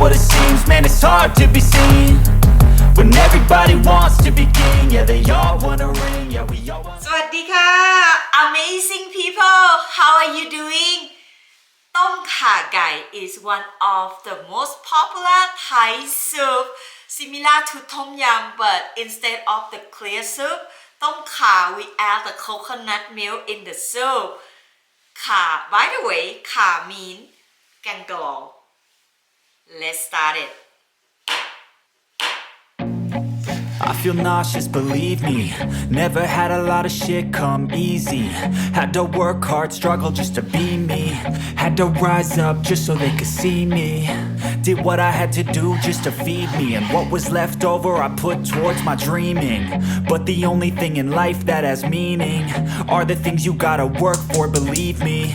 what it seems, man, it's hard to be seen. When everybody wants to be king, yeah, they all wanna ring, yeah, we all want. สวัสดีค่ะ Amazing people how are you doing Tom Kha Gai is one of the most popular Thai soup similar to Tom Yum but instead of the clear soup Tom Kha we add the coconut milk in the soup Kha by the way Kha mean Galangal let's start it I feel nauseous, believe me. Never had a lot of shit come easy. Had to work hard, struggle just to be me. Had to rise up just so they could see me. Did what I had to do just to feed me. And what was left over I put towards my dreaming. But the only thing in life that has meaning are the things you gotta work for, believe me.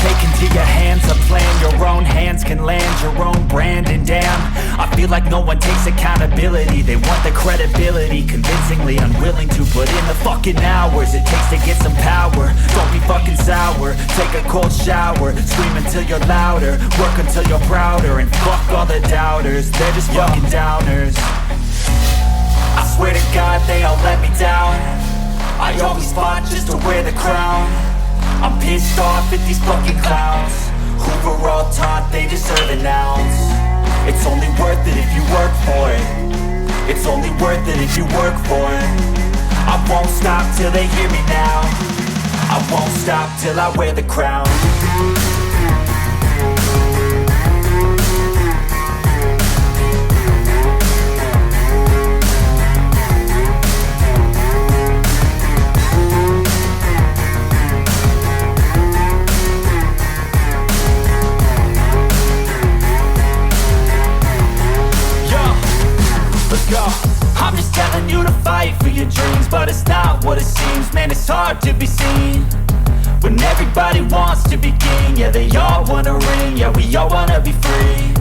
Take into your hands a plan, your own hands can land your own brand. And damn, I feel like no one takes accountability. They want the credibility, convincingly unwilling to put in the fucking hours it takes to get some power. Don't be fucking sour, take a cold shower. Scream until you're louder, work until you're prouder. And fuck all the doubters, they're just fucking downers. I swear to God they all let me down. I always fought just to wear the crown. I'm pissed off at these fucking clowns who were all taught they deserve an ounce. It's only worth it if you work for it. It's only worth it if you work for it. I won't stop till they hear me now. I won't stop till I wear the crown. I'm just telling you to fight for your dreams, but it's not what it seems, man, it's hard to be seen. When everybody wants to be king, yeah, they all wanna ring, yeah, we all wanna be free.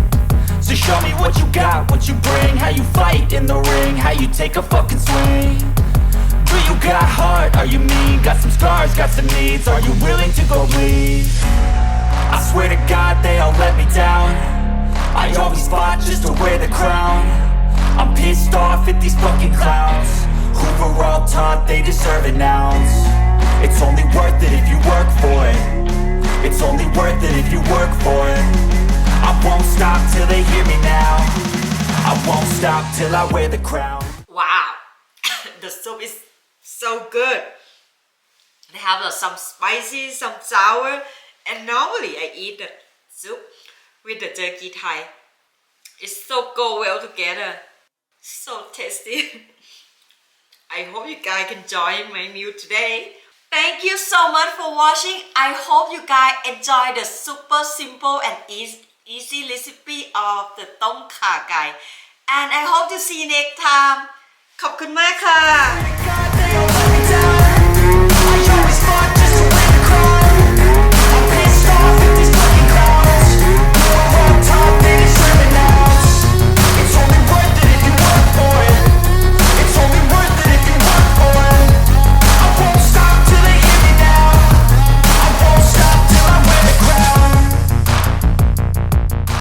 So show me what you got, what you bring, how you fight in the ring, how you take a fucking swing. Do you got heart, are you mean, got some scars, got some needs, are you willing to go bleed? I swear to God they all let me down. I always fought just to wear the crown. I'm pissed off at these fucking clowns who were all taught they deserve an ounce. It's only worth it if you work for it. It's only worth it if you work for it. I won't stop till they hear me now. I won't stop till I wear the crown. Wow the soup is so good they have some spicy some sour and normally I eat the soup with the jerky Thai it's so go well together so tasty I hope you guys can join my meal today thank you so much for watching I hope you guys enjoy the super simple and easy recipe of the Tom Kha Gai and I hope to see you next time ขอบคุณมากค่ะ